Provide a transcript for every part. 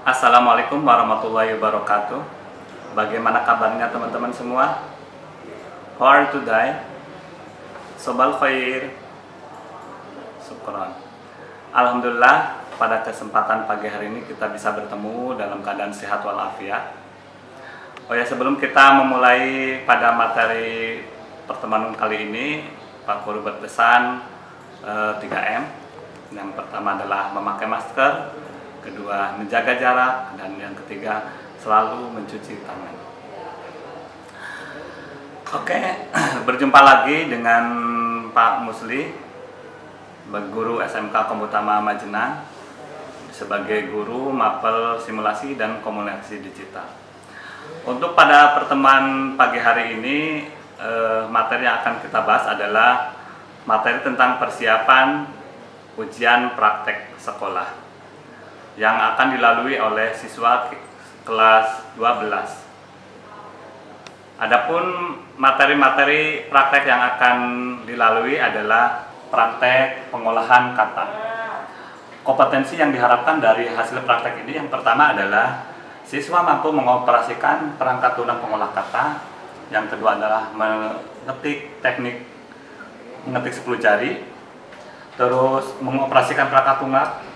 Assalamualaikum warahmatullahi wabarakatuh. Bagaimana kabarnya teman-teman semua? How are you today? Sobal khair. Syukron. Alhamdulillah, pada kesempatan pagi hari ini kita bisa bertemu dalam keadaan sehat walafiat. Oh ya, sebelum kita memulai pada materi pertemuan kali ini, Pak Guru berpesan 3M. Yang pertama adalah memakai masker, kedua menjaga jarak, dan yang ketiga selalu mencuci tangan. Oke, berjumpa lagi dengan Pak Musli, guru SMK Komutama Majenang, sebagai guru mapel simulasi dan komunikasi digital. Untuk pada pertemuan pagi hari ini, materi yang akan kita bahas adalah materi tentang persiapan ujian praktek sekolah yang akan dilalui oleh siswa kelas 12. Adapun materi-materi praktek yang akan dilalui adalah praktek pengolahan kata. Kompetensi yang diharapkan dari hasil praktek ini yang pertama adalah siswa mampu mengoperasikan perangkat lunak pengolah kata. Yang kedua adalah mengetik teknik mengetik 10 jari. Terus mengoperasikan perangkat lunak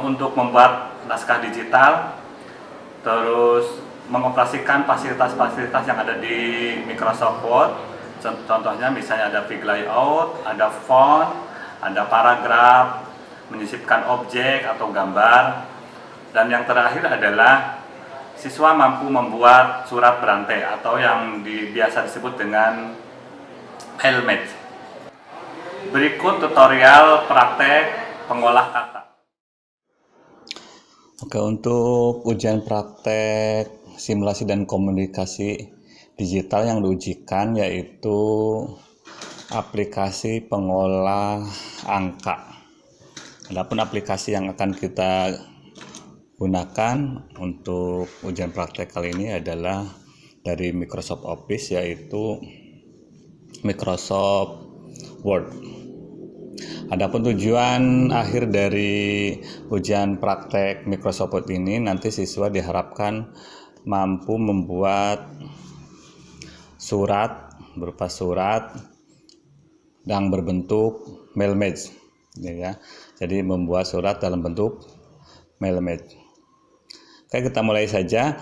untuk membuat naskah digital, terus mengoperasikan fasilitas-fasilitas yang ada di Microsoft Word. Contohnya misalnya ada big layout, ada font, ada paragraf, menyisipkan objek atau gambar. Dan yang terakhir adalah siswa mampu membuat surat berantai atau yang biasa disebut dengan mailmate. Berikut tutorial praktek pengolah kata. Oke, untuk ujian praktek simulasi dan komunikasi digital yang diujikan yaitu aplikasi pengolah angka. Adapun aplikasi yang akan kita gunakan untuk ujian praktek kali ini adalah dari Microsoft Office, yaitu Microsoft Word. Adapun tujuan akhir dari ujian praktek Microsoft Word ini, nanti siswa diharapkan mampu membuat surat berupa surat yang berbentuk mailmate, ya. Jadi membuat surat dalam bentuk mailmate. Oke, kita mulai saja.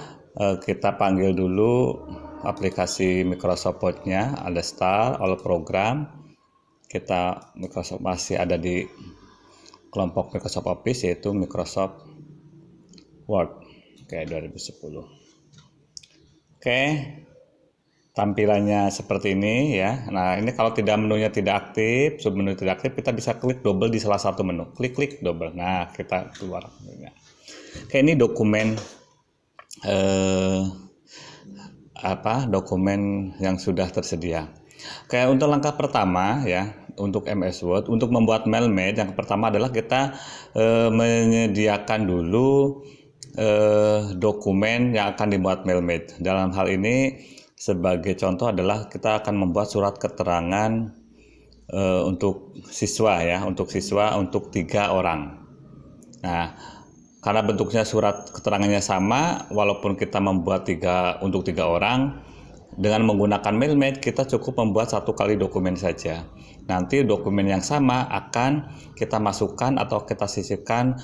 Kita panggil dulu aplikasi Microsoft Word-nya, ada Start, All Program. Kita Microsoft masih ada di kelompok Microsoft Office, yaitu Microsoft Word 2010. Oke, tampilannya seperti ini ya. Nah, ini kalau menunya tidak aktif, submenu tidak aktif, kita bisa klik double di salah satu menu. Klik double. Nah, kita keluar menunya. Oke, ini dokumen dokumen yang sudah tersedia. Oke, untuk langkah pertama ya, untuk MS Word, untuk membuat mailmate, yang pertama adalah kita menyediakan dulu dokumen yang akan dibuat mailmate. Dalam hal ini sebagai contoh adalah kita akan membuat surat keterangan untuk siswa ya, untuk 3 orang. Nah, karena bentuknya surat keterangannya sama, walaupun kita membuat untuk 3 orang, dengan menggunakan mailmate kita cukup membuat 1 kali dokumen saja. Nanti dokumen yang sama akan kita masukkan atau kita sisipkan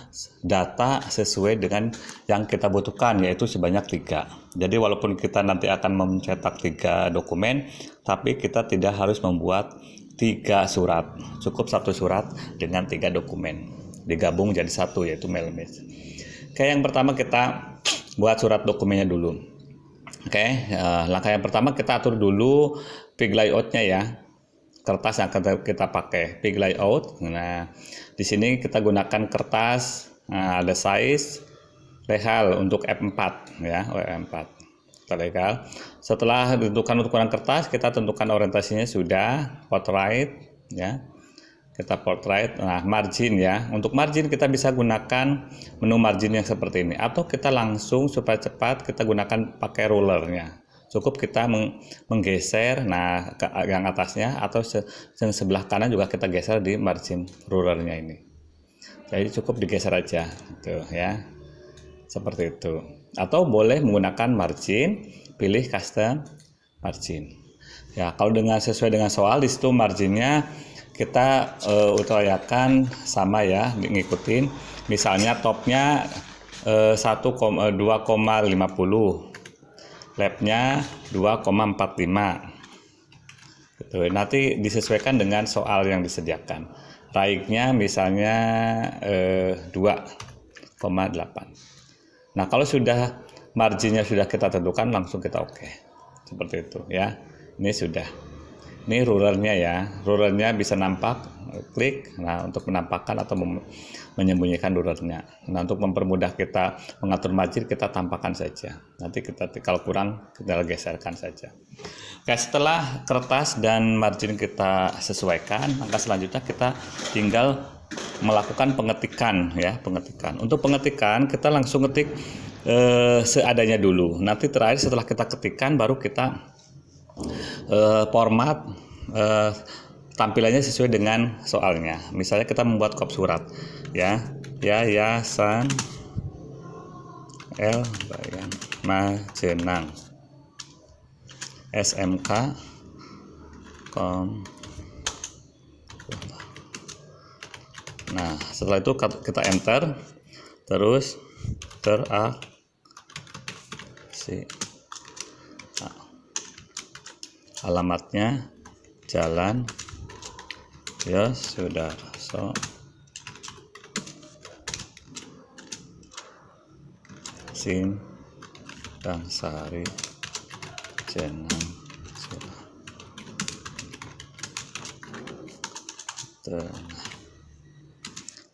data sesuai dengan yang kita butuhkan, yaitu sebanyak 3. Jadi walaupun kita nanti akan mencetak 3 dokumen, tapi kita tidak harus membuat 3 surat. Cukup 1 surat dengan 3 dokumen. Digabung jadi 1, yaitu mailmate. Oke, yang pertama kita buat surat dokumennya dulu. Oke, langkah yang pertama kita atur dulu big layout-nya ya. Kertas yang akan kita pakai, big layout. Nah, di sini kita gunakan kertas, ada size legal untuk F4 ya, F4. Kita legal. Setelah ditentukan ukuran kertas, kita tentukan orientasinya sudah portrait ya. Kita portrait. Nah, margin ya. Untuk margin kita bisa gunakan menu margin yang seperti ini, atau kita langsung supaya cepat kita gunakan pakai rulernya. Cukup kita menggeser yang atasnya, atau yang sebelah kanan juga kita geser di margin rulernya ini. Jadi cukup digeser aja gitu ya. seperti itu. Atau boleh menggunakan margin, pilih custom margin. Ya, kalau sesuai dengan soal di situ marginnya kita upayakan sama ya, ngikutin. Misalnya topnya 2,50, labnya 2,45. Gitu. Nanti disesuaikan dengan soal yang disediakan. Raiknya misalnya 2,8. Nah, kalau sudah marginnya sudah kita tentukan, langsung kita oke. Seperti itu ya. Ini sudah. Ini rulernya ya. Rulernya bisa nampak, klik. Nah, untuk menampakkan atau menyembunyikan rulernya. Nah, untuk mempermudah kita mengatur margin, kita tampakkan saja. Nanti kalau kurang, kita geserkan saja. Oke, setelah kertas dan margin kita sesuaikan, maka selanjutnya kita tinggal melakukan pengetikan ya, pengetikan. Untuk pengetikan kita langsung ketik seadanya dulu. Nanti terakhir setelah kita ketikan baru kita format tampilannya sesuai dengan soalnya. Misalnya kita membuat kop surat ya, Yayasan L. Bayan Majenang SMK Kom. Nah, setelah itu kita enter, terus alamatnya Jalan Yosudarso Sindang-Sari Jenang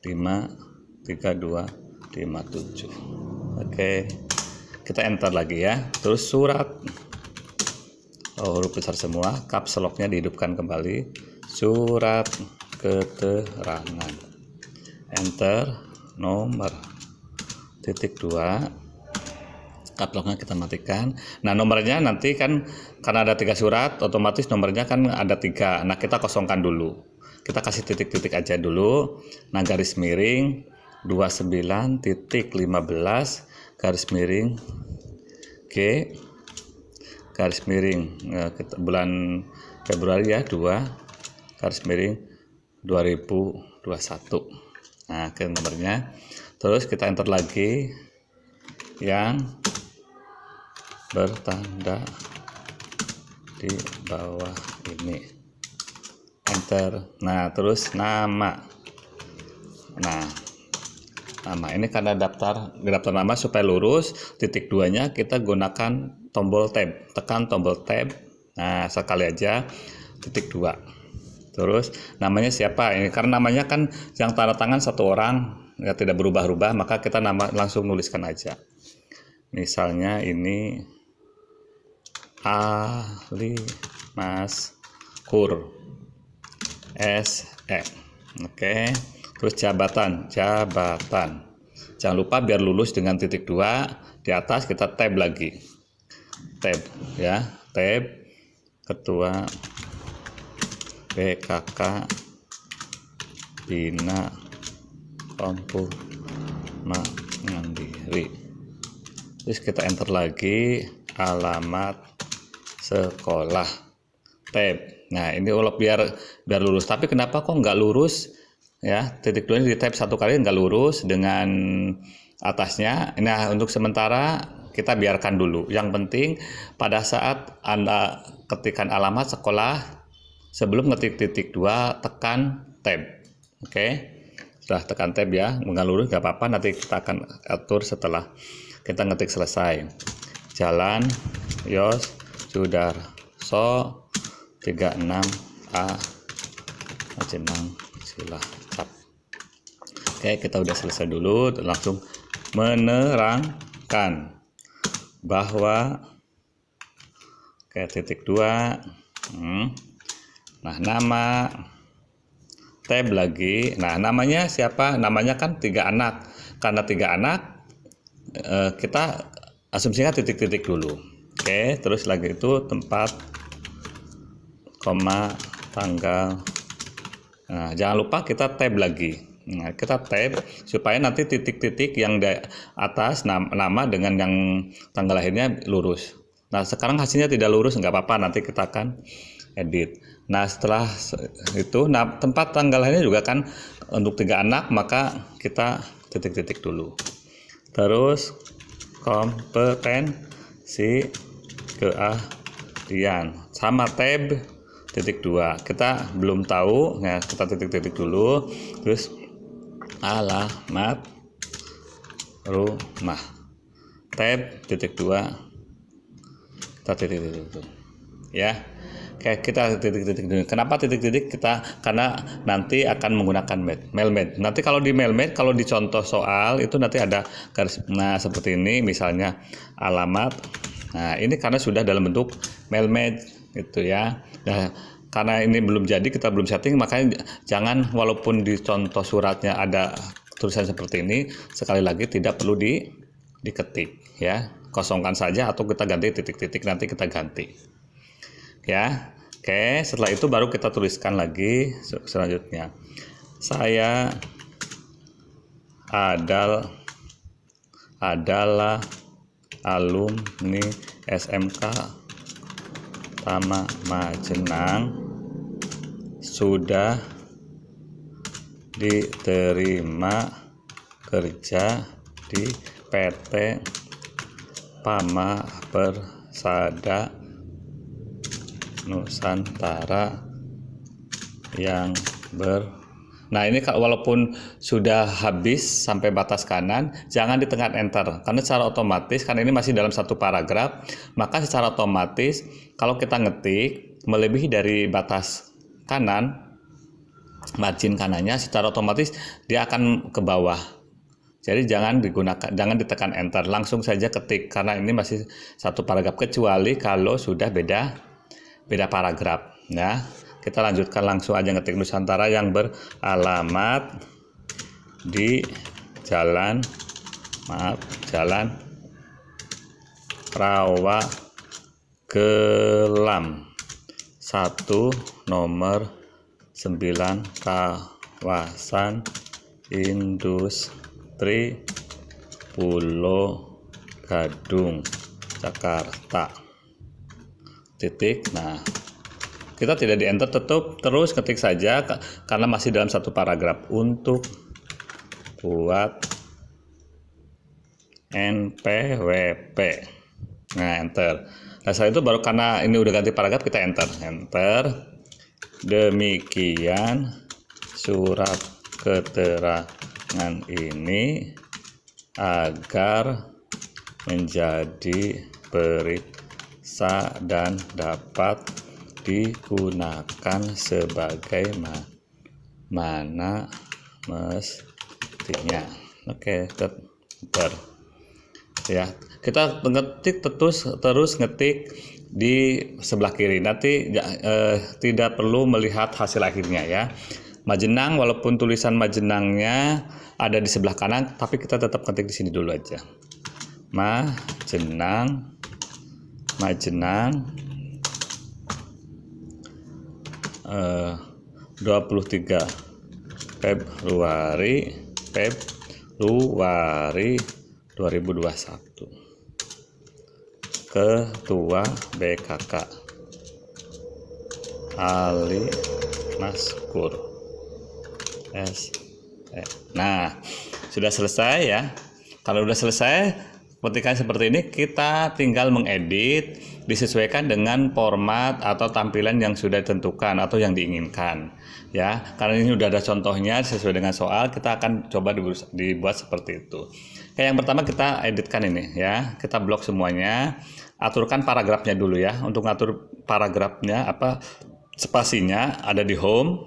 53257. Oke, kita enter lagi ya. Terus surat, huruf besar semua, caps lock-nya dihidupkan kembali. Surat keterangan, enter, nomor, titik 2, caps lock-nya kita matikan. Nah, nomornya nanti kan karena ada 3 surat, otomatis nomornya kan ada 3. Nah, kita kosongkan dulu. Kita kasih titik-titik aja dulu. Nah, garis miring 29.15 garis miring G garis miring bulan Februari ya 2 garis miring 2021. Nah, ke nomornya. Terus kita enter lagi yang bertanda di bawah ini. Enter. Nah, terus nama. Nah, nama ini karena daftar nama supaya lurus, titik 2-nya kita gunakan tombol tab. Tekan tombol tab. Nah, sekali aja titik 2. Terus namanya siapa? Ini karena namanya kan yang tanda tangan 1 orang, ya tidak berubah-ubah, maka kita langsung nuliskan aja. Misalnya ini Ali Maskur SE. Oke. Terus jabatan. Jangan lupa biar lulus dengan titik 2 di atas kita tab lagi. Tab ya, tab Ketua PKK Bina Kompurna Mandiri. Terus kita enter lagi alamat sekolah. Tab. Nah, ini biar lurus. Tapi kenapa kok nggak lurus? Ya, titik 2 ini di tab 1 kali nggak lurus dengan atasnya. Nah, untuk sementara kita biarkan dulu. Yang penting pada saat Anda ketikkan alamat sekolah, sebelum ngetik titik 2 tekan tab. Oke. Sudah tekan tab ya, nggak lurus nggak apa-apa. Nanti kita akan atur setelah kita ngetik selesai. Jalan Yosudarso 36A Majenang Cilacap. Oke, kita udah selesai dulu. Langsung menerangkan bahwa titik 2. Nah, nama tab lagi. Nah, namanya siapa? Namanya kan 3 anak. Karena 3 anak kita asumsikan titik-titik dulu. Oke, terus lagi itu tempat, koma, tanggal. Nah, jangan lupa kita tab lagi. Nah, kita tab supaya nanti titik-titik yang di atas nama dengan yang tanggal lahirnya lurus. Nah, sekarang hasilnya tidak lurus, nggak apa-apa, nanti kita akan edit. Nah, setelah itu, tempat tanggal lahirnya juga kan untuk 3 anak, maka kita titik-titik dulu. Terus kompetensi keahlian sama tab titik 2, kita belum tahu, nah kita titik-titik dulu. Terus alamat rumah, tab titik 2, kita titik-titik dulu ya. Oke, kita titik-titik dulu. Kenapa titik-titik? Karena nanti akan menggunakan mailmat. Nanti kalau di mailmat, kalau di contoh soal itu nanti ada garis, nah seperti ini misalnya alamat. Nah, ini karena sudah dalam bentuk mailmat gitu ya. Nah, karena ini belum jadi, kita belum setting, makanya jangan, walaupun di contoh suratnya ada tulisan seperti ini, sekali lagi tidak perlu diketik ya. Kosongkan saja atau kita ganti titik-titik, nanti kita ganti. Ya, oke. Setelah itu baru kita tuliskan lagi selanjutnya. Saya adalah alumni SMK Tama Majenang, sudah diterima kerja di PT Pama Persada Nusantara yang Nah, ini walaupun sudah habis sampai batas kanan, jangan ditekan enter, karena secara otomatis, karena ini masih dalam satu paragraf, maka secara otomatis kalau kita ngetik melebihi dari batas kanan, margin kanannya, secara otomatis dia akan ke bawah. Jadi jangan ditekan enter, langsung saja ketik, karena ini masih satu paragraf, kecuali kalau sudah beda paragraf ya. Kita lanjutkan langsung aja ngetik Nusantara yang beralamat di Jalan Rawa Gelam 1 nomor 9 kawasan industri Pulau Gadung, Jakarta. Titik. Nah, kita tidak di enter, terus ketik saja karena masih dalam satu paragraf. Untuk buat NPWP, nah enter. Nah, setelah itu baru, karena ini udah ganti paragraf, kita enter. Demikian surat keterangan ini agar menjadi dan dapat digunakan sebagaimana mestinya. Oke, enter. Ya, kita ngetik terus ngetik di sebelah kiri. Nanti tidak perlu melihat hasil akhirnya ya. Majenang, walaupun tulisan Majenangnya ada di sebelah kanan, tapi kita tetap ketik di sini dulu aja. Majenang 23 Februari 2021. Ketua BKK Ali Maskur SE. Nah, sudah selesai ya. Kalau sudah selesai petikan seperti ini, kita tinggal mengedit disesuaikan dengan format atau tampilan yang sudah ditentukan atau yang diinginkan ya. Karena ini sudah ada contohnya sesuai dengan soal, kita akan coba dibuat seperti itu. Yang pertama kita editkan ini ya, kita blok semuanya, aturkan paragrafnya dulu ya. Untuk ngatur paragrafnya spasinya ada di home,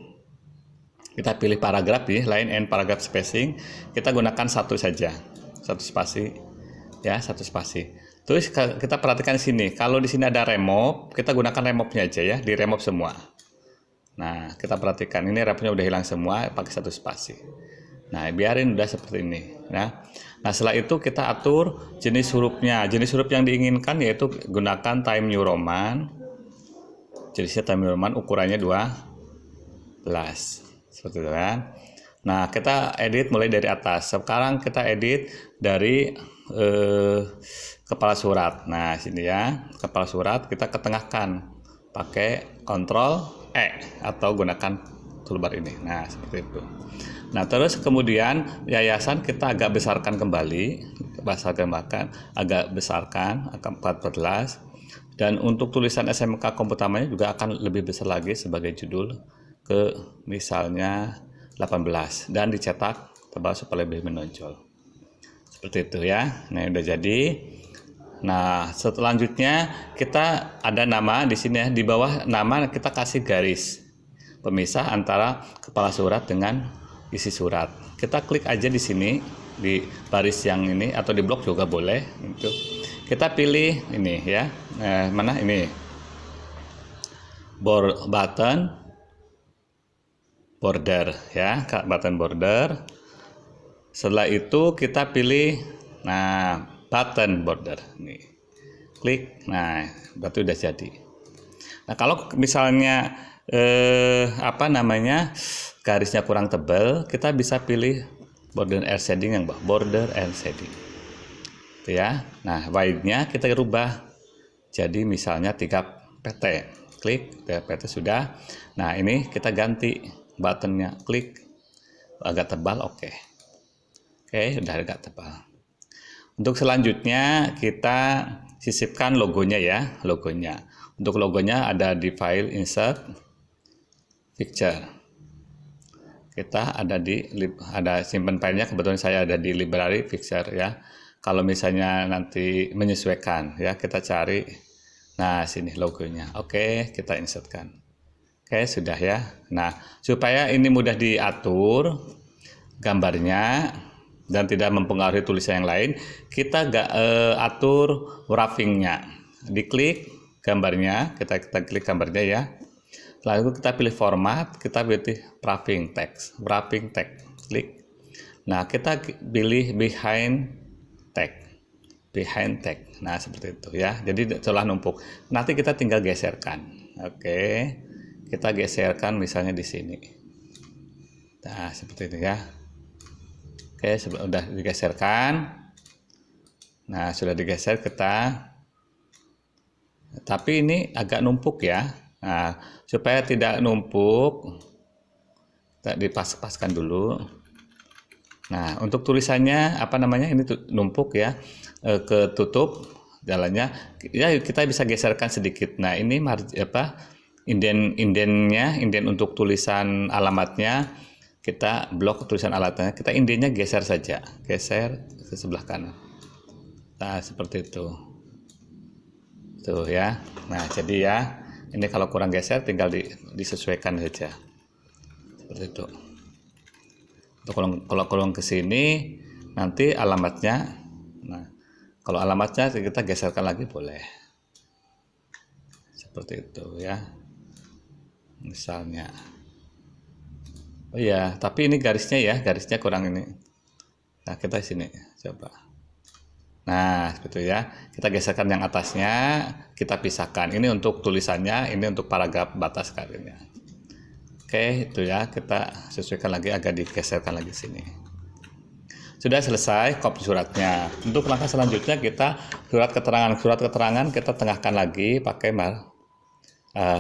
kita pilih paragraf ya, line and paragraph spacing, kita gunakan satu saja, satu spasi ya, satu spasi. Terus kita perhatikan sini, kalau di sini ada remove, kita gunakan remove-nya aja ya, di remove semua. Nah, kita perhatikan ini remove-nya udah hilang semua, pakai satu spasi. Nah, biarin udah seperti ini ya. Nah, setelah itu kita atur jenis hurufnya. Jenis huruf yang diinginkan yaitu gunakan Times New Roman. Jenisnya Times New Roman, ukurannya 12. Seperti itu kan. Nah, kita edit mulai dari atas. Sekarang kita edit dari kepala surat. Nah, sini ya, kepala surat kita ketengahkan pakai Ctrl E atau gunakan toolbar ini. Nah, seperti itu. Nah, terus kemudian yayasan kita agak besarkan kembali, agak besarkan, agak 14. Dan untuk tulisan SMK Komputamanya juga akan lebih besar lagi sebagai judul ke misalnya 18 dan dicetak tebal supaya lebih menonjol. Seperti itu ya. Nah, udah jadi. Nah, selanjutnya kita ada nama di sini ya. Di bawah nama kita kasih garis pemisah antara kepala surat dengan isi surat. Kita klik aja di sini di baris yang ini atau di blok juga boleh. Gitu. Kita pilih ini ya. Mana ini? Button border ya, button border. Setelah itu kita pilih button border nih. Klik. Nah, berarti udah jadi. Nah, kalau misalnya garisnya kurang tebal, kita bisa pilih border and shading yang border and shading. Itu ya. Nah, width-nya kita rubah jadi misalnya 3 pt. Klik, 3 pt sudah. Nah, ini kita ganti buttonnya, klik agak tebal, oke, udah agak tebal. Untuk selanjutnya kita sisipkan logonya ya, logonya. Untuk logonya ada di file insert picture. Kita ada simpan filenya, kebetulan saya ada di library picture ya. Kalau misalnya nanti menyesuaikan ya, kita cari. Nah, sini logonya. Oke, kita insertkan. Oke, sudah ya. Nah, supaya ini mudah diatur gambarnya dan tidak mempengaruhi tulisan yang lain, kita atur wrapping-nya. Diklik gambarnya, kita klik gambarnya ya. Lalu kita pilih format, kita pilih wrapping text. Klik. Nah, kita pilih behind tag. Nah, seperti itu ya. Jadi setelah numpuk. Nanti kita tinggal geserkan. Oke. Kita geserkan misalnya di sini. Nah, seperti itu ya. Oke, sudah digeserkan. Nah, sudah digeser tapi ini agak numpuk ya. Nah, supaya tidak numpuk, kita dipas-paskan dulu. Nah, untuk tulisannya ini numpuk ya, ketutup jalannya. Ya, kita bisa geserkan sedikit. Nah, ini inden untuk tulisan alamatnya, kita blok tulisan alamatnya, kita indennya geser saja, geser ke sebelah kanan. Nah, seperti itu. Tuh ya. Nah, jadi ya, ini kalau kurang geser tinggal disesuaikan saja. Seperti itu. Untuk kalau kolong ke sini nanti alamatnya. Nah, kalau alamatnya kita geserkan lagi boleh. Seperti itu ya. Misalnya. Oh iya, tapi ini garisnya kurang ini. Nah, kita sini coba. Nah, seperti ya. Kita geserkan yang atasnya, kita pisahkan. Ini untuk tulisannya, ini untuk paragraf batas karirnya. Oke, itu ya. Kita sesuaikan lagi, agak digeserkan lagi sini. Sudah selesai copy suratnya. Untuk langkah selanjutnya kita surat keterangan kita tengahkan lagi pakai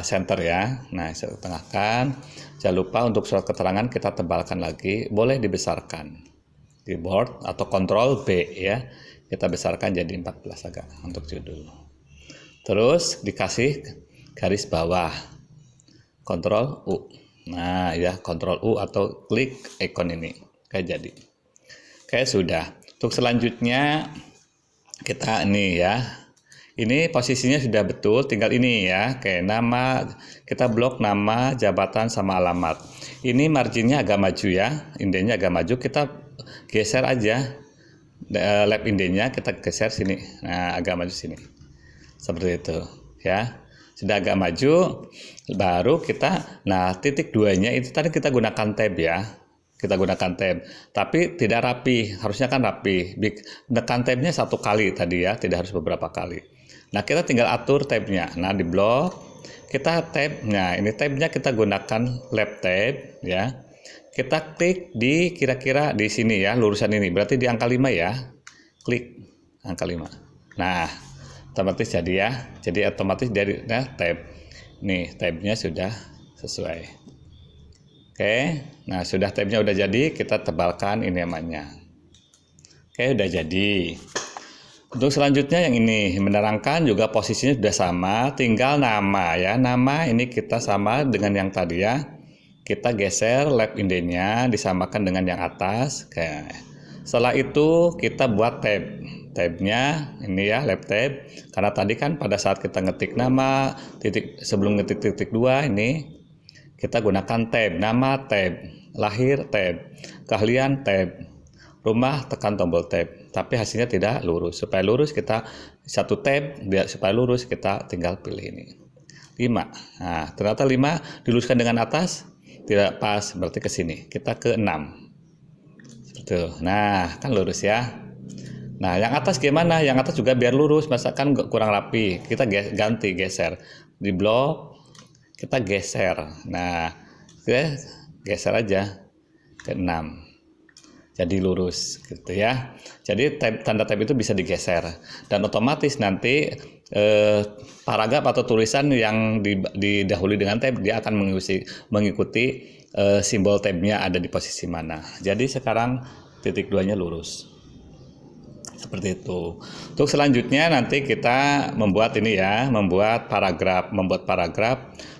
center ya. Nah, saya tengahkan. Jangan lupa untuk surat keterangan kita tebalkan lagi, boleh dibesarkan di board atau Ctrl B ya. Kita besarkan jadi 14 agak untuk judul. Terus dikasih garis bawah. Ctrl U. Nah, ya Ctrl U atau klik icon ini. Kayak jadi. Oke, sudah. Untuk selanjutnya kita ini ya. Ini posisinya sudah betul, tinggal ini ya. Oke, nama, kita blok nama, jabatan, sama alamat. Ini marginnya agak maju ya, indennya agak maju, kita geser aja. Lab indennya kita geser sini, nah agak maju sini. Seperti itu ya. Sudah agak maju, baru kita, nah titik 2-nya itu tadi kita gunakan tab ya. Kita gunakan tab, tapi tidak rapi, harusnya kan rapi. Tekan tabnya 1 kali tadi ya, tidak harus beberapa kali. Nah, kita tinggal atur tabnya. Nah, di blok kita tab. Nah, ini tabnya kita gunakan left tab ya. kita klik di kira-kira di sini ya, lurusan ini. Berarti di angka 5 ya. Klik angka 5. Nah, otomatis jadi ya. Jadi otomatis dari tab. Nih, tabnya sudah sesuai. Oke. Nah, sudah tabnya udah jadi, kita tebalkan ini namanya. Oke, udah jadi. Untuk selanjutnya yang ini, menerangkan juga posisinya sudah sama, tinggal nama ya. Nama ini kita sama dengan yang tadi ya. Kita geser lab indenya disamakan dengan yang atas. Oke. Setelah itu kita buat tab. Tabnya ini ya, lab tab. Karena tadi kan pada saat kita ngetik nama, sebelum ngetik titik 2 ini, kita gunakan tab. Nama tab, lahir tab, keahlian tab, rumah tekan tombol tab. Tapi hasilnya tidak lurus. Supaya lurus kita satu tab, supaya lurus kita tinggal pilih ini. 5. Nah, ternyata 5 diluruskan dengan atas tidak pas, berarti ke sini. Kita ke 6. Seperti itu. Nah, kan lurus ya. Nah, yang atas gimana? Yang atas juga biar lurus, masakan kurang rapi. Kita ganti, geser. Di blok kita geser. Nah, geser aja ke 6. Jadi lurus gitu ya. Jadi tanda tab itu bisa digeser dan otomatis nanti paragraf atau tulisan yang didahului dengan tab dia akan mengikuti simbol tabnya ada di posisi mana. Jadi sekarang titik 2-nya lurus. Seperti itu. Untuk selanjutnya nanti kita membuat ini ya, membuat paragraf.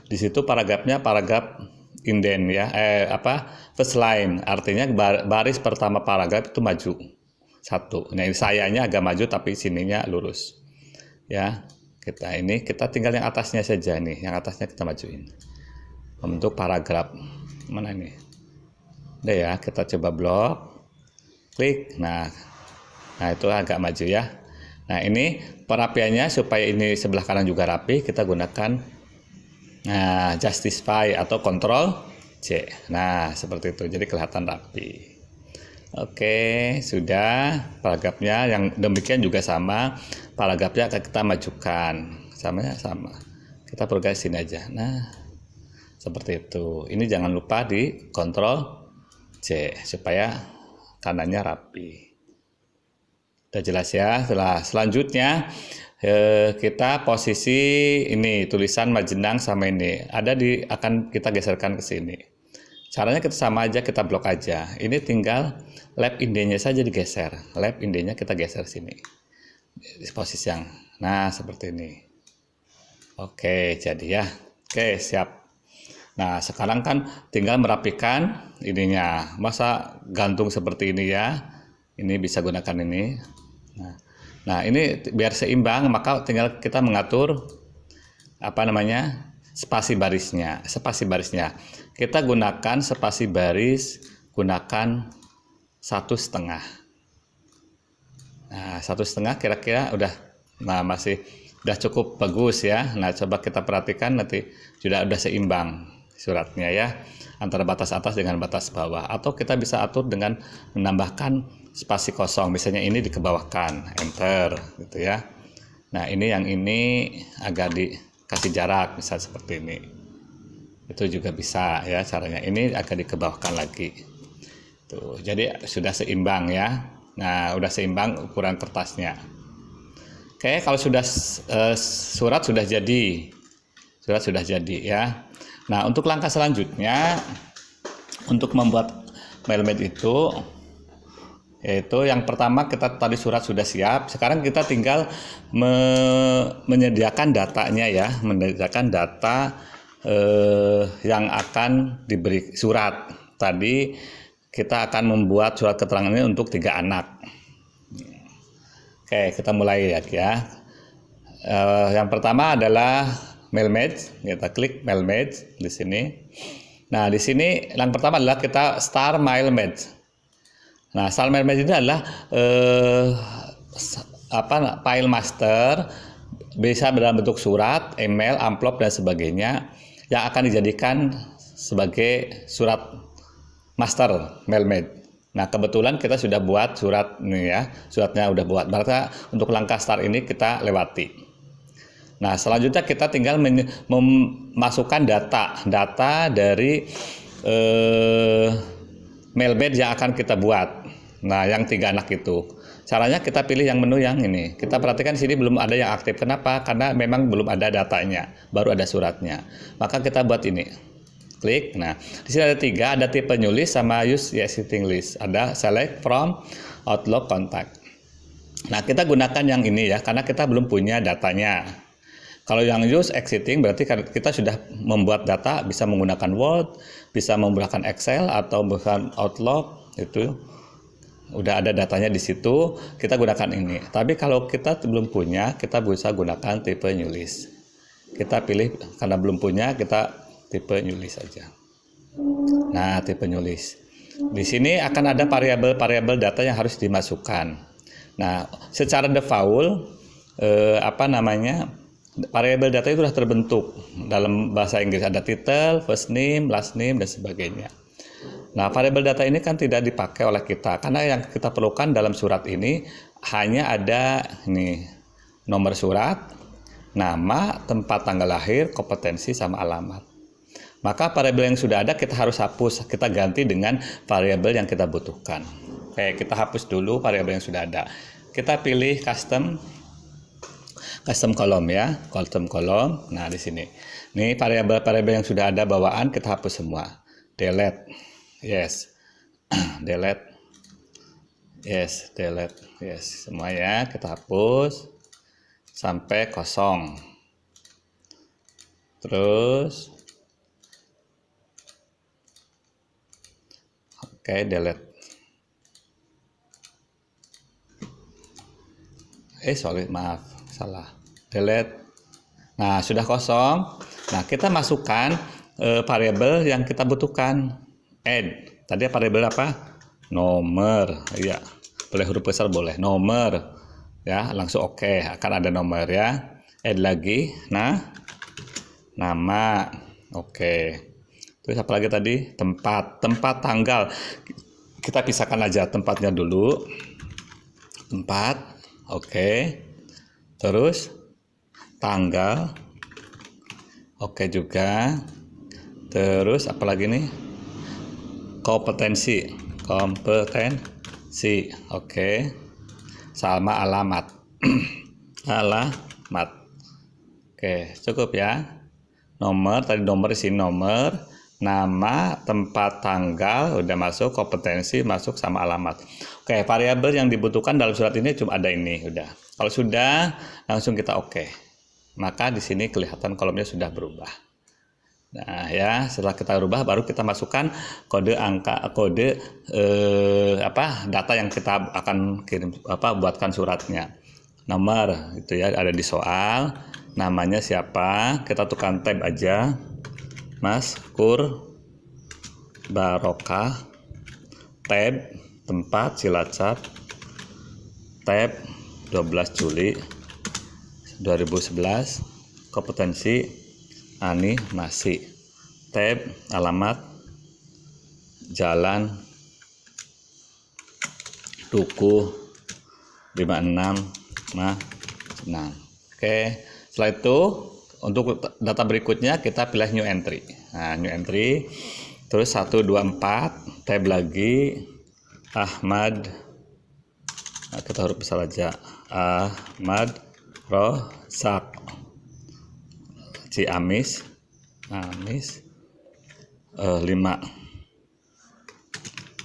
Di situ paragrafnya paragraf inden ya, first line, artinya baris pertama paragraf itu maju satu. Nah, ini sayanya agak maju tapi sininya lurus ya. Kita tinggal yang atasnya saja nih, yang atasnya kita majuin untuk paragraf mana ini. Udah ya, kita coba blok, klik. Nah itu agak maju ya. Nah, ini perapiannya supaya ini sebelah kanan juga rapi, kita gunakan justify atau Ctrl C. Nah, seperti itu. Jadi kelihatan rapi. Oke, sudah. Paragrafnya yang demikian juga sama. Paragrafnya akan kita majukan. Sama. Kita progres sini aja. Nah, seperti itu. Ini jangan lupa di Ctrl C supaya kanannya rapi. Udah jelas ya. Selanjutnya kita posisi ini tulisan Majenang sama ini akan kita geserkan ke sini. Caranya kita sama aja, kita blok aja. Ini tinggal lab indenya saja digeser. Lab indenya kita geser sini. Di posisi yang seperti ini. Oke, jadi ya. Oke, siap. Nah, sekarang kan tinggal merapikan ininya. Masa gantung seperti ini ya. Ini bisa gunakan ini. Nah, ini biar seimbang, maka tinggal kita mengatur spasi barisnya. Kita gunakan spasi baris, gunakan 1,5. Nah, 1,5 kira-kira masih cukup bagus ya. Nah, coba kita perhatikan nanti sudah seimbang suratnya ya, antara batas atas dengan batas bawah. Atau kita bisa atur dengan menambahkan spasi kosong, misalnya ini dikebawahkan, enter gitu ya. Nah, yang ini agak dikasih jarak, misal seperti ini. Itu juga bisa ya caranya. Ini agak dikebawahkan lagi. Tuh, jadi sudah seimbang ya. Nah, udah seimbang ukuran kertasnya. Oke, kalau sudah surat sudah jadi. Surat sudah jadi ya. Nah, untuk langkah selanjutnya untuk membuat mailmat itu yaitu yang pertama kita tadi surat sudah siap. Sekarang kita tinggal menyediakan datanya ya, menyediakan data yang akan diberi surat. Tadi kita akan membuat surat keterangan ini untuk 3 anak. Oke, kita mulai ya. Yang pertama adalah mailmat. Kita klik mailmat di sini. Nah, di sini yang pertama adalah kita start mailmat. Nah, start mailmat ini adalah file master, bisa dalam bentuk surat, email, amplop dan sebagainya yang akan dijadikan sebagai surat master mailmat. Nah, kebetulan kita sudah buat surat nih ya, suratnya udah buat. Berarti untuk langkah start ini kita lewati. Nah, selanjutnya kita tinggal memasukkan data dari mail batch yang akan kita buat. Nah, yang 3 anak itu. Caranya kita pilih yang menu yang ini. Kita perhatikan sini belum ada yang aktif. Kenapa? Karena memang belum ada datanya, baru ada suratnya. Maka kita buat ini. Klik. Nah, di sini ada 3, ada tipe new list sama use existing list. Ada select from Outlook contact. Nah, kita gunakan yang ini ya, karena kita belum punya datanya. Kalau yang use existing berarti kita sudah membuat data, bisa menggunakan Word, bisa menggunakan Excel atau bahkan Outlook, itu udah ada datanya di situ, kita gunakan ini. Tapi kalau kita belum punya, kita bisa gunakan tipe new list. Kita pilih, karena belum punya, kita tipe new list saja. Nah, tipe new list. Di sini akan ada variabel-variabel data yang harus dimasukkan. Nah, secara default variabel data itu sudah terbentuk. Dalam bahasa Inggris ada title, first name, last name, dan sebagainya. Nah, variabel data ini kan tidak dipakai oleh kita, karena yang kita perlukan dalam surat ini hanya ada ini nomor surat, nama, tempat tanggal lahir, kompetensi, sama alamat. Maka variabel yang sudah ada kita harus hapus, kita ganti dengan variabel yang kita butuhkan. Oke, kita hapus dulu variabel yang sudah ada. Kita pilih custom column ya, custom column. Nah, di sini. Ini variabel-variabel yang sudah ada bawaan kita hapus semua. Delete. Yes. Delete. Yes, delete. Yes, semua ya kita hapus sampai kosong. Terus oke, delete. Sorry, maaf, salah. Delete. Nah, sudah kosong. Nah, kita masukkan variabel yang kita butuhkan. Add. Tadi variabel apa? Nomor. Ya, boleh huruf besar, boleh. Nomor. Ya, langsung oke. Akan ada nomor ya. Add lagi. Nah, nama. Oke. Terus apa lagi tadi? Tempat. Tempat, tanggal. Kita pisahkan aja tempatnya dulu. Tempat. Oke. Terus tanggal. Oke juga. Terus apa lagi nih? Kompetensi. Oke. Sama alamat. Alamat. Oke, cukup ya. Nomor, tadi nomor di sini nomor, nama, tempat, tanggal udah masuk, kompetensi masuk, sama alamat. Oke, variabel yang dibutuhkan dalam surat ini cuma ada ini, udah. Kalau sudah, langsung kita oke. Maka di sini kelihatan kolomnya sudah berubah. Nah, ya, setelah kita rubah baru kita masukkan data yang kita akan kirim buatkan suratnya. Nomor itu ya ada di soal, namanya siapa? Kita tukang tab aja. Mas Kur Barokah, tab tempat Cilacap, tab 12 Juli 2011, kompetensi Ani Masih, tab alamat Jalan Duku 56 Senang. Oke, setelah itu untuk data berikutnya kita pilih new entry. Nah, new entry terus 1 2 4 tab lagi Ahmad. Nah, kita huruf besar aja. Ahmad Rozak Ciamis 5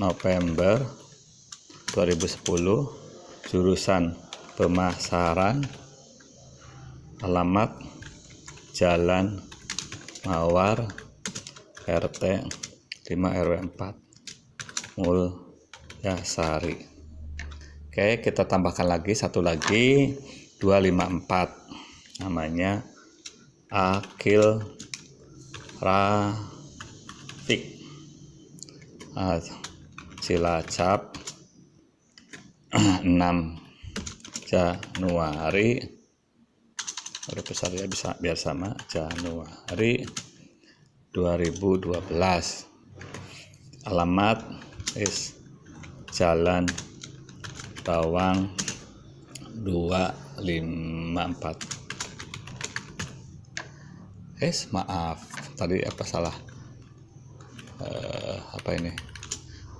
November 2010, jurusan pemasaran, alamat Jalan Mawar RT 5 RW 4 Mulyasari. Oke, kita tambahkan lagi satu lagi 254, namanya Akil Rafiq, Cilacap 6 Januari, huruf besar ya, bisa biar sama, Januari 2012, alamat Jalan Bawang 254. Maaf tadi apa salah, apa ini,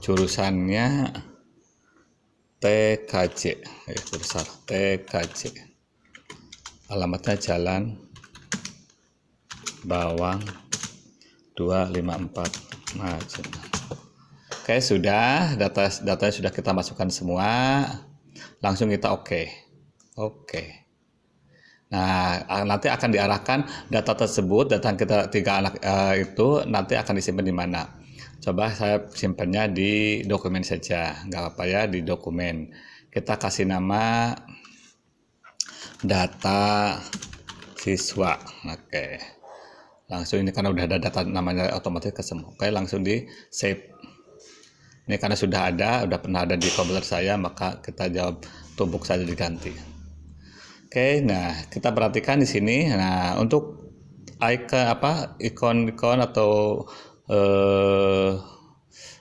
jurusannya TKJ, jurusan TKJ. Alamatnya Jalan Bawang 254 Majen. Oke, sudah datanya sudah kita masukkan semua. Langsung kita oke. Nah, nanti akan diarahkan data tersebut, data kita 3 anak itu nanti akan disimpan di mana. Coba saya simpannya di dokumen saja, nggak apa-apa ya, di dokumen. Kita kasih nama data siswa. Oke. Langsung ini karena udah ada data namanya otomatis ke semua. Oke, langsung di save. Ini karena sudah pernah ada di komputer saya, maka kita jawab tumbuk saja diganti. Oke, nah kita perhatikan di sini. Nah, untuk ikon atau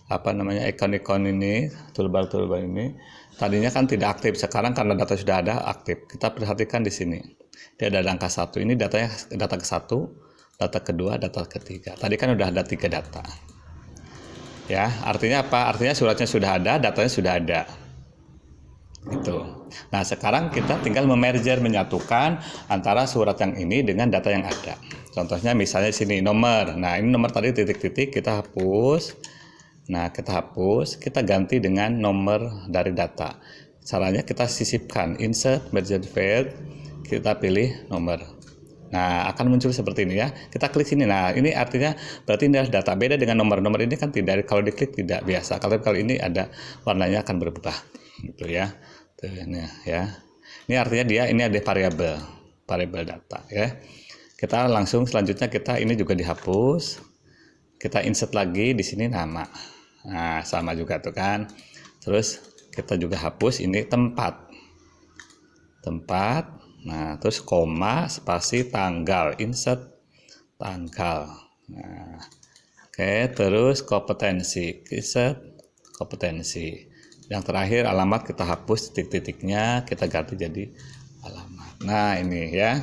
ikon ini, toolbar ini tadinya kan tidak aktif, sekarang karena data sudah ada aktif. Kita perhatikan di sini. Dia ada angka 1. Ini datanya data ke-1, data kedua, data ketiga. Tadi kan udah ada 3 data. Ya, artinya apa? Artinya suratnya sudah ada, datanya sudah ada. Gitu. Nah, sekarang kita tinggal menyatukan antara surat yang ini dengan data yang ada. Contohnya misalnya sini nomor. Nah, ini nomor tadi titik-titik kita hapus. Nah, kita ganti dengan nomor dari data. Caranya kita sisipkan, insert, merge field, kita pilih nomor. Nah, akan muncul seperti ini ya. Kita klik sini. Nah, ini artinya berarti ini adalah data. Beda dengan nomor ini kan tidak, kalau diklik tidak biasa. Kalau ini ada warnanya akan berubah, gitu ya. Tuh, ini ya. Ini artinya ini ada variabel data ya. Kita langsung selanjutnya ini juga dihapus. Kita insert lagi di sini nama. Nah, sama juga tuh kan. Terus kita juga hapus ini tempat. Nah, terus koma, spasi, tanggal, insert tanggal. Nah, oke, terus kompetensi, insert kompetensi. Yang terakhir alamat kita hapus titik-titiknya, kita ganti jadi alamat. Nah, ini ya.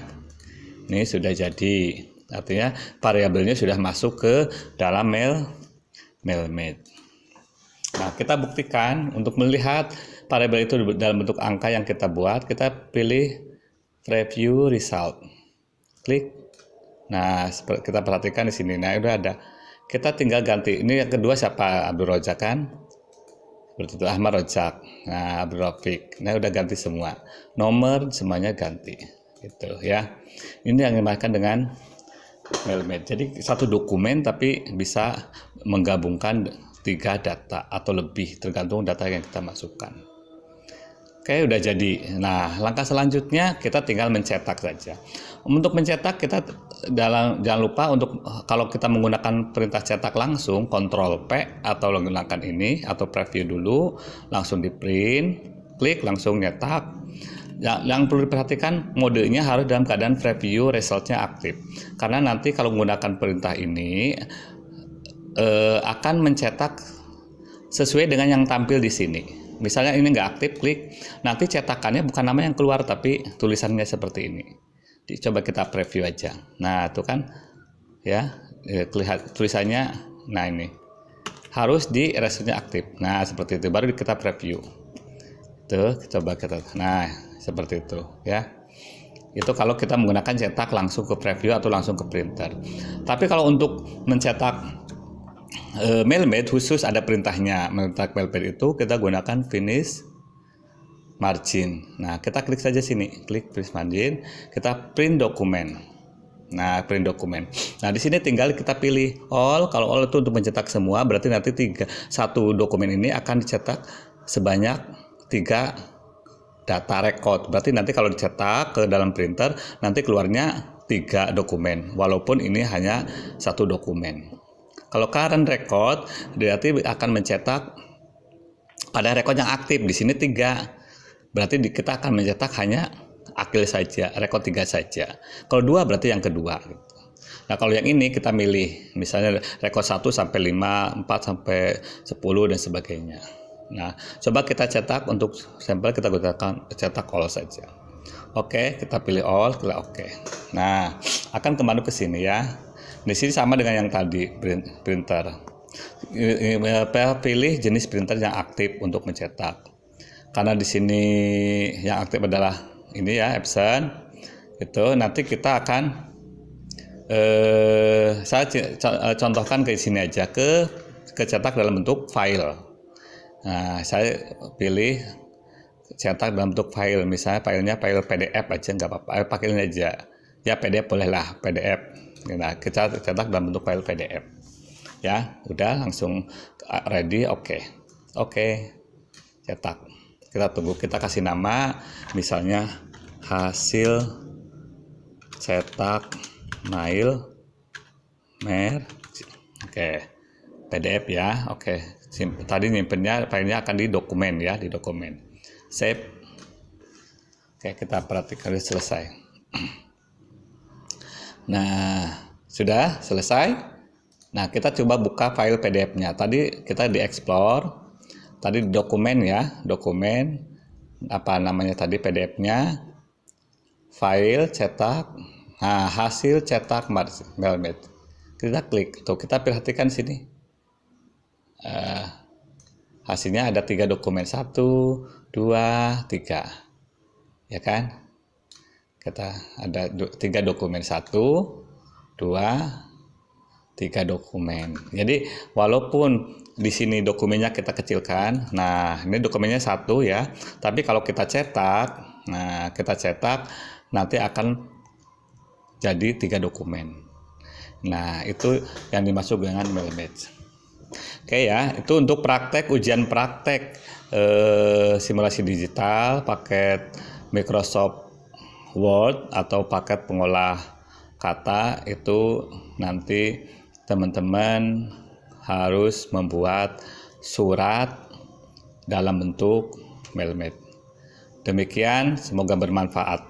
Ini sudah jadi. Artinya variabelnya sudah masuk ke dalam mailmate. Nah, kita buktikan untuk melihat variabel itu dalam bentuk angka yang kita buat, kita pilih preview result. Klik. Nah, kita perhatikan di sini. Nah, udah ada. Kita tinggal ganti. Ini yang kedua siapa? Abdul Rojak kan? Seperti itu, Ahmad Rojak. Nah, Abdul Rafiq. Nah, udah ganti semua. Nomor semuanya ganti. Gitu ya. Ini yang dimakan dengan mailmate. Jadi satu dokumen tapi bisa menggabungkan 3 data atau lebih tergantung data yang kita masukkan. Oke, udah jadi. Nah, langkah selanjutnya kita tinggal mencetak saja. Untuk mencetak kita jangan lupa untuk kalau kita menggunakan perintah cetak langsung Ctrl P atau menggunakan ini atau preview dulu, langsung di print, klik langsung nyetak. Yang perlu diperhatikan modenya harus dalam keadaan preview resultnya aktif. Karena nanti kalau menggunakan perintah ini akan mencetak sesuai dengan yang tampil di sini. Misalnya ini nggak aktif, klik. Nanti cetakannya bukan nama yang keluar, tapi tulisannya seperti ini. Coba kita preview aja. Nah, itu kan ya, lihat tulisannya. Nah, ini harus di resultnya aktif. Nah, seperti itu. Baru kita preview. Tuh, coba kita. Nah, seperti itu ya. Itu kalau kita menggunakan cetak langsung ke preview atau langsung ke printer. Tapi kalau untuk mencetak mailmate khusus ada perintahnya. Mencetak mailmate itu kita gunakan finish margin. Nah, kita klik saja sini, klik finish margin, kita print dokumen. Nah, print dokumen. Nah, di sini tinggal kita pilih all. Kalau all itu untuk mencetak semua, berarti nanti satu dokumen ini akan dicetak sebanyak 3 data record. Berarti nanti kalau dicetak ke dalam printer, nanti keluarnya 3 dokumen, walaupun ini hanya 1 dokumen. Kalau current record berarti akan mencetak pada record yang aktif. Di sini 3. Berarti kita akan mencetak hanya akil saja, record 3 saja. Kalau 2 berarti yang kedua. Nah, kalau yang ini kita milih misalnya record 1 sampai 5, 4 sampai 10 dan sebagainya. Nah, coba kita cetak untuk sampel kita gunakan cetak all saja. Oke, kita pilih all, klik oke. Nah, akan kembali ke sini ya. Di sini sama dengan yang tadi printer. Pilih jenis printer yang aktif untuk mencetak. Karena di sini yang aktif adalah ini ya, Epson. Itu nanti kita akan saya contohkan ke sini aja, ke cetak dalam bentuk file. Nah, saya pilih cetak dalam bentuk file, misalnya filenya file PDF aja nggak apa-apa, pakai ini aja ya, PDF bolehlah, PDF. Nah, kita cetak dalam bentuk file PDF ya, udah langsung ready. Oke, cetak. Kita tunggu, kita kasih nama misalnya hasil cetak mail mer, PDF ya. Tadi nyimpennya filenya akan di dokumen ya, di dokumen. Save. Kita perhatikan selesai. Nah, sudah selesai. Nah, kita coba buka file PDF-nya. Tadi kita di explore. Tadi di dokumen ya, dokumen apa namanya tadi, PDF-nya, file cetak. Nah, hasil cetak Mailmate. Kita klik tuh, kita perhatikan sini. Hasilnya ada 3 dokumen, 1, 2, 3 ya kan. Kita ada 3 dokumen, 1, 2, 3 dokumen. Jadi walaupun di sini dokumennya kita kecilkan, nah ini dokumennya 1 ya, tapi kalau kita cetak, nah kita cetak nanti akan jadi 3 dokumen. Nah itu yang dimaksud dengan Mailmate. Oke ya, itu untuk praktek, ujian praktek simulasi digital paket Microsoft Word atau paket pengolah kata. Itu nanti teman-teman harus membuat surat dalam bentuk Mailmate. Demikian, semoga bermanfaat.